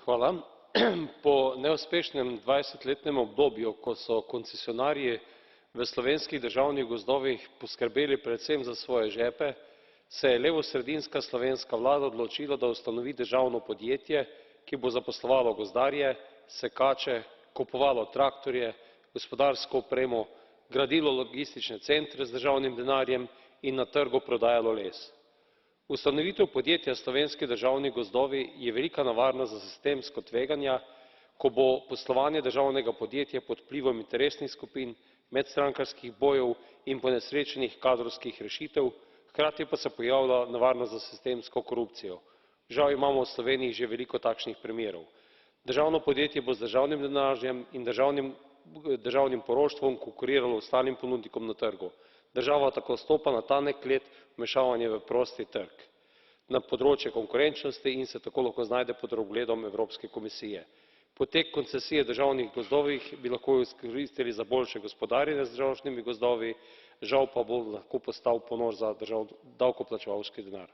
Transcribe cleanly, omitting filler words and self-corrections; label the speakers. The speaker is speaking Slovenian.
Speaker 1: Hvala. Po neuspešnem 20-letnem obdobju, ko so koncesionarji v slovenskih državnih gozdovih poskrbeli predvsem za svoje žepe, se je levosredinska slovenska vlada odločila, da ustanovi državno podjetje, ki bo zaposlovalo gozdarje, sekače, kupovalo traktorje, gospodarsko opremo, gradilo logistične centre z državnim denarjem in na trgu prodajalo les. Ustanovitev podjetja Slovenski državni gozdovi je velika nevarnost za sistemsko tveganje, ko bo poslovanje državnega podjetja pod vplivom interesnih skupin, medstrankarskih bojev in ponesrečenih kadrovskih rešitev, hkrati pa se pojavlja nevarnost za sistemsko korupcijo. Žal imamo v Sloveniji že veliko takšnih primerov. Državno podjetje bo z državnim denarjem in državnim poroštvom konkuriralo ostalim ponudnikom na trgu. Država tako stopa na tanek led vmešavanja v prosti trg na področje konkurenčnosti in se tako lahko znajde pod drobnogledom Evropske komisije. Potek koncesije v državnih gozdovih bi lahko izkoristili za boljše gospodarjenje z državnimi gozdovi, žal pa bo lahko postal ponor za davkoplačevalski denar.